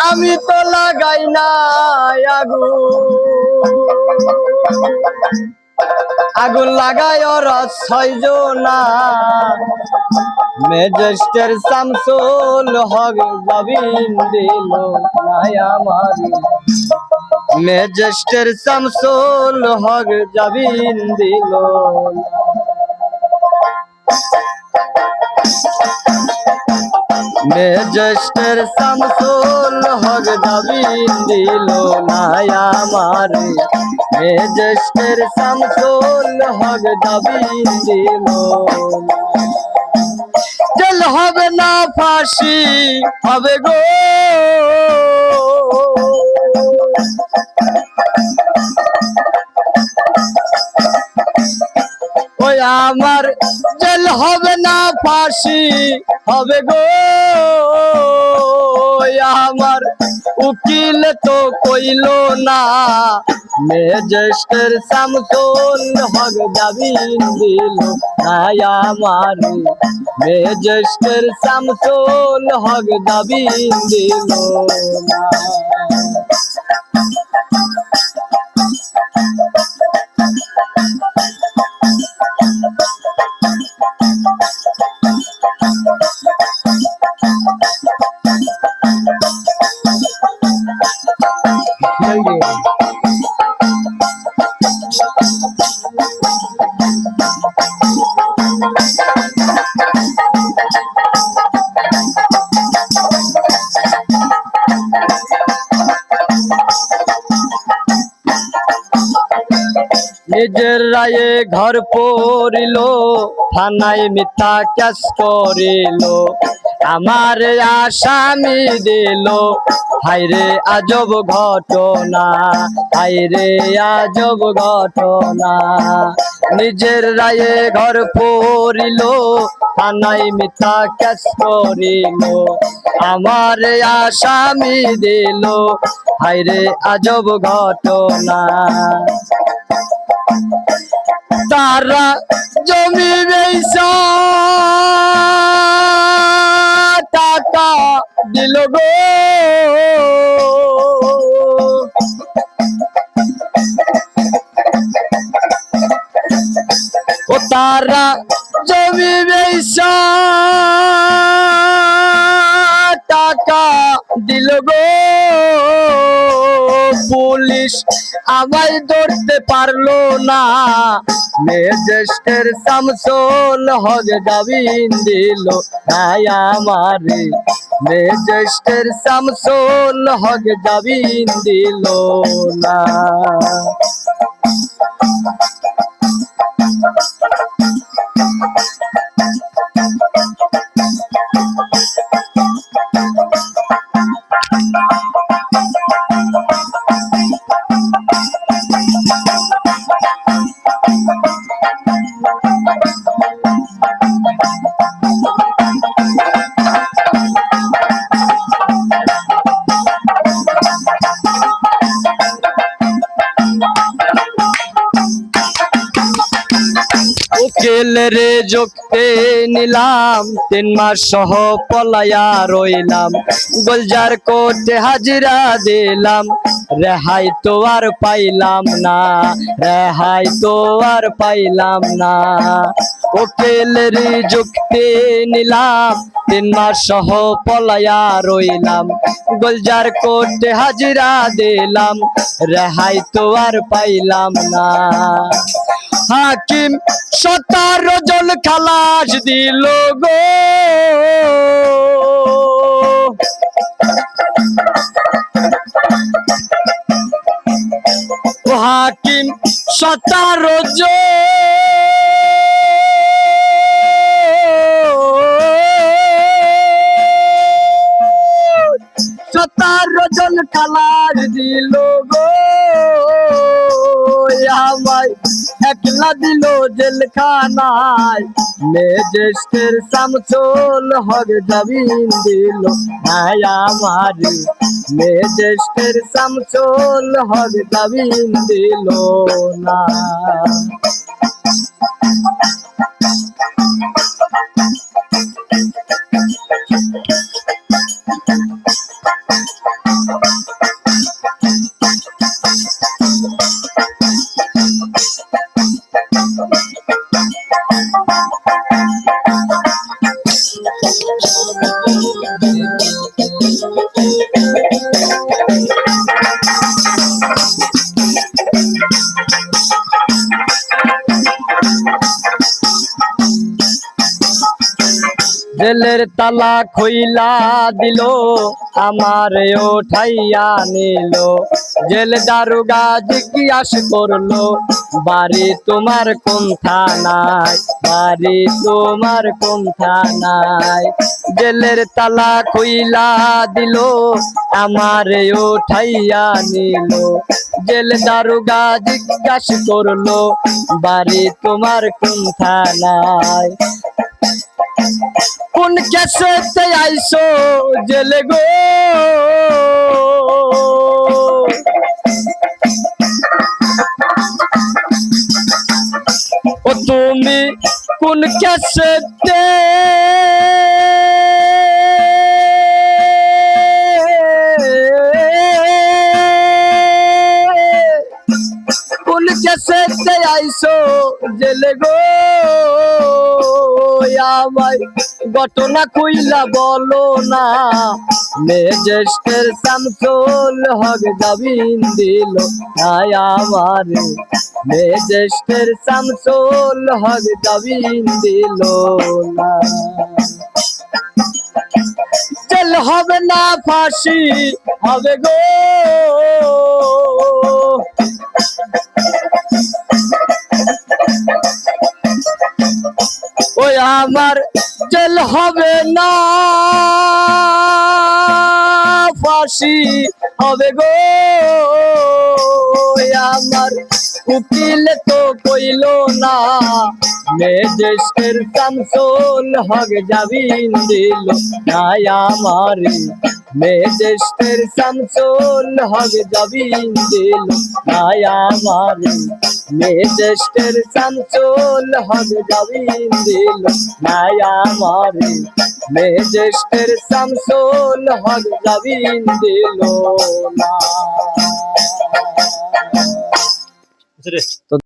আমি তো লাগাই না আগুন লাগাই ওরা 6 জনা ম্যাজিস্ট্রেট শামসুল হক জামিন দিল নাই আমার ম্যাজিস্ট্রেট শামসুল হক জামিন দিল ম্যাজিস্ট্রেট শামসুল হক জামিন দিল নাই আমার ম্যাজিস্ট্রেট শামসুল হক জামিন দিল জেল হবে না ফাঁসি হবে গো ওই আমার জেল হবে না ফাঁসি হবে গো আমার উকিল তো কইল না ম্যাজিস্ট্রেট শামসুল হক জামিন দিল নাই আমার ম্যাজিস্ট্রেট শামসুল হক জামিন দিল না নিজের রায়ে ঘর পড়িল থানায় মিথ্যা কেস করিল আমার আসামি দিল হায়রে আজব ঘটনা হায়রে আজব ঘটনা নিজের রায়ে ঘর পড়িল থানায় মিথ্যা কেস করিল আমার আসামি দিল হায়রে আজব ঘটনা তারা জমি বেচা টাকা দিল গো ও তারা জমি বেচা টাকা দিল গো পুলিশ আমায় ধরতে পারলো না ম্যাজিস্ট্রেট শামসুল হক জামিন দিল নাই আমার ম্যাজিস্ট্রেট শামসুল হক জামিন দিল না উকিল রে যোগতে নিলাম 3 মাস সহ পলায়া রইলাম গোলজার কোর্টে হাজিরা দিলাম রেহাই তো আর পাইলাম না রেহাই তো আর পাইলাম না উকিল রে যোগতে নিলাম 3 মাস সহ পলায়া রইলাম গোলজার কোর্টে হাজিরা দিলাম রেহাই তো আর পাইলাম না হাকিম 17 জন খালাস দিল গো হাকিম 17 জন 17 জন খালাস দিল গো আমায় একলা দিল জেলখানায় ম্যাজিস্ট্রেট শামসুল হক জামিন দিল নাই আমার ম্যাজিস্ট্রেট শামসুল হক জামিন দিল না তালা খইলা দিল আমার উঠাইয়া নিল জেল দারোগা জিজ্ঞাস করলো বাড়ি তোমার কোন থানায় বাড়ি তোমার কোন থানায় জেলের তালা খইলা দিল আমার উঠাইয়া নিল জেল দারোগা জিজ্ঞাস করলো বাড়ি তোমার কোন থানায় কোন কেসেতে আইসো জেলে গো ও তুমি কোন কেসেতে কোন কেসেতে আইসো জেলে গো আমায় ঘটনা কইলা বলো না মেজেস্টের শামসুল হক জামিন দিল নাই আমার মেজেস্টের শামসুল হক জামিন দিল না জেল হবে না ফাঁসি হবে গো ওই আমার জেল হবে না ফাঁসি হবে গো আমার উকিল তো কইল না মেজেস্টের শামসুল হক জামিন দিল নাই আমার মেজেস্টের শামসুল হক জামিন দিল নাই আমার মেজেস্টের শামসুল হক জামিন দিল নাই আমার মেজেস্টের শামসুল হক জামিন দিল না